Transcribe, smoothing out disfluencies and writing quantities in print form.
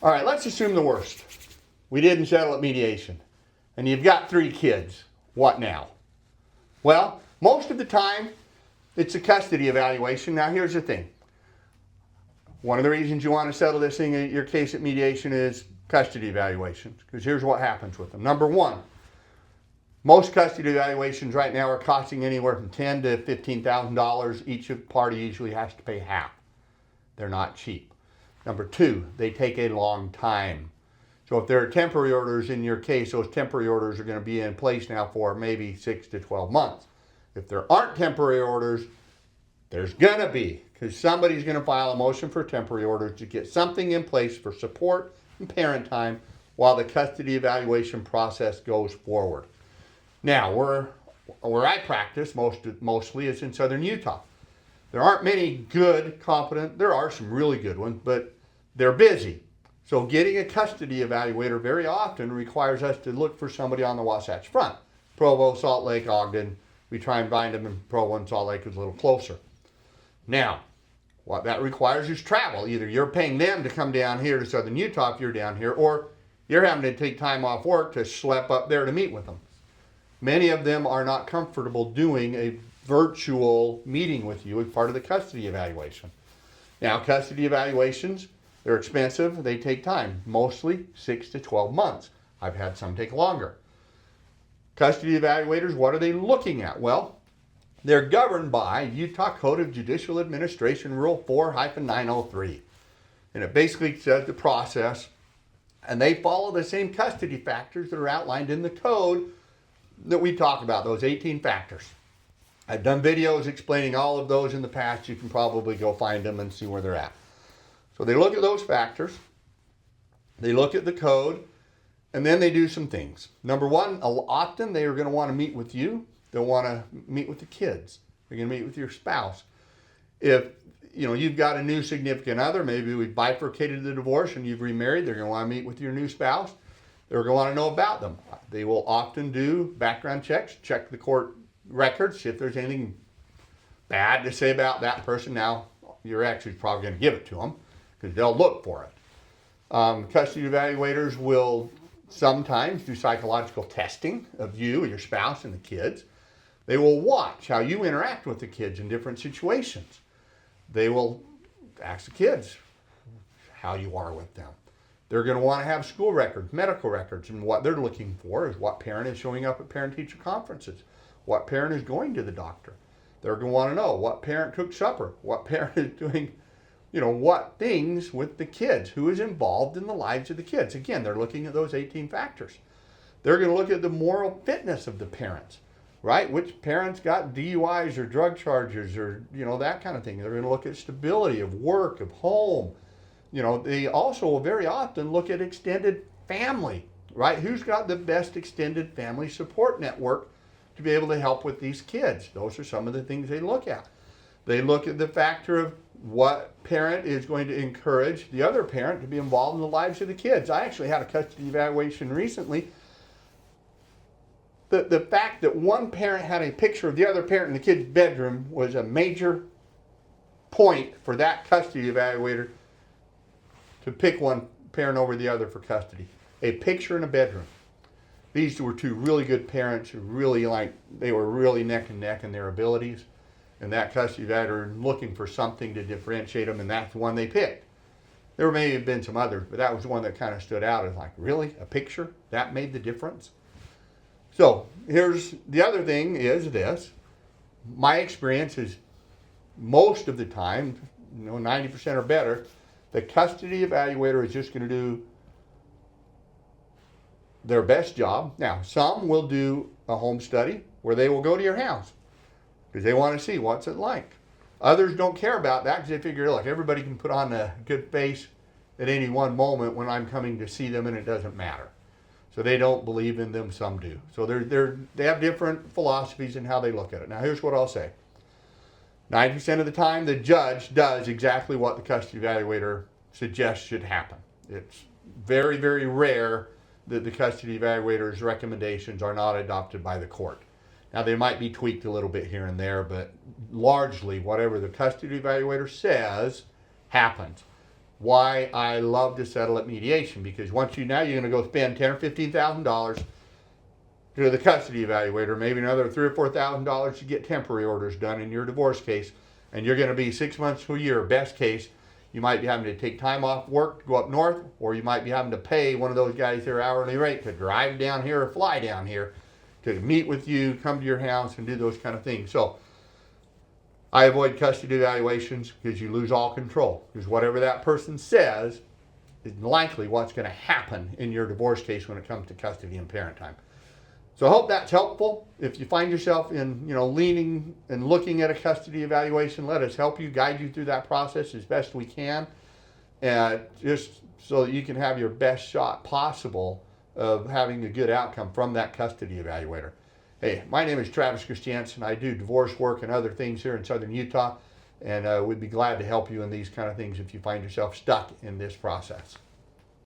All right, let's assume the worst. We didn't settle at mediation, and you've got 3 kids. What now? Well, most of the time, it's a custody evaluation. Now, here's the thing. One of the reasons you want to settle this thing, your case at mediation, is custody evaluations, because here's what happens with them. Number one, most custody evaluations right now are costing anywhere from $10,000 to $15,000. Each party usually has to pay half. They're not cheap. Number two, they take a long time. So if there are temporary orders in your case, those temporary orders are going to be in place now for maybe 6 to 12 months. If there aren't temporary orders, there's going to be, because somebody's going to file a motion for temporary orders to get something in place for support and parent time while the custody evaluation process goes forward. Now, where I practice mostly is in southern Utah. There aren't many good, competent, there are some really good ones, but they're busy. So getting a custody evaluator very often requires us to look for somebody on the Wasatch Front. Provo, Salt Lake, Ogden. We try and find them in Provo and Salt Lake is a little closer. Now, what that requires is travel. Either you're paying them to come down here to southern Utah if you're down here, or you're having to take time off work to schlep up there to meet with them. Many of them are not comfortable doing a virtual meeting with you as part of the custody evaluation. Now, custody evaluations, they're expensive, they take time, mostly 6 to 12 months. I've had some take longer. Custody evaluators, what are they looking at? Well, they're governed by Utah Code of Judicial Administration Rule 4-903. And it basically says the process, and they follow the same custody factors that are outlined in the code that we talk about, those 18 factors. I've done videos explaining all of those in the past. You can probably go find them and see where they're at. So they look at those factors, they look at the code, and then they do some things. Number one, often they are going to want to meet with you. They'll want to meet with the kids. They're going to meet with your spouse. If you've got a new significant other, maybe we've bifurcated the divorce and you've remarried, they're going to want to meet with your new spouse. They're going to want to know about them. They will often do background checks, check the court records, see if there's anything bad to say about that person. Now, your ex is probably going to give it to them because they'll look for it. Custody evaluators will sometimes do psychological testing of you, your spouse, and the kids. They will watch how you interact with the kids in different situations. They will ask the kids how you are with them. They're going to want to have school records, medical records, and what they're looking for is what parent is showing up at parent-teacher conferences, what parent is going to the doctor. They're going to want to know what parent cooked supper, what parent is doing, what things with the kids, who is involved in the lives of the kids. Again, they're looking at those 18 factors. They're going to look at the moral fitness of the parents, right? Which parents got DUIs or drug charges or, that kind of thing. They're going to look at stability of work, of home. They also will very often look at extended family, right? Who's got the best extended family support network to be able to help with these kids? Those are some of the things they look at. They look at the factor of what parent is going to encourage the other parent to be involved in the lives of the kids. I actually had a custody evaluation recently. The fact that one parent had a picture of the other parent in the kid's bedroom was a major point for that custody evaluator to pick one parent over the other for custody. A picture in a bedroom. These were two really good parents who they were really neck and neck in their abilities. And that custody evaluator looking for something to differentiate them, and that's the one they picked. There may have been some others, but that was the one that kind of stood out as like, really? A picture? That made the difference? So here's the other thing is this. My experience is most of the time, 90% or better, the custody evaluator is just going to do their best job. Now, some will do a home study where they will go to your house because they want to see what's it like. Others don't care about that because they figure, look, everybody can put on a good face at any one moment when I'm coming to see them and it doesn't matter. So they don't believe in them, some do. So they have different philosophies in how they look at it. Now, here's what I'll say. 90% of the time, the judge does exactly what the custody evaluator suggests should happen. It's very, very rare that the custody evaluator's recommendations are not adopted by the court. Now, they might be tweaked a little bit here and there, but largely whatever the custody evaluator says happens. why I love to settle at mediation, because once now you're going to go spend $10,000 or $15,000 to the custody evaluator, maybe another $3,000 or $4,000 to get temporary orders done in your divorce case, and you're going to be 6 months to a year. Best case, you might be having to take time off work to go up north, or you might be having to pay one of those guys their hourly rate to drive down here or fly down here to meet with you, come to your house, and do those kind of things. So I avoid custody evaluations because you lose all control. Because whatever that person says is likely what's going to happen in your divorce case when it comes to custody and parent time. So I hope that's helpful. If you find yourself in, leaning and looking at a custody evaluation, let us help you, guide you through that process as best we can, and just so that you can have your best shot possible of having a good outcome from that custody evaluator. Hey, my name is Travis Christiansen. I do divorce work and other things here in southern Utah, and we'd be glad to help you in these kind of things if you find yourself stuck in this process.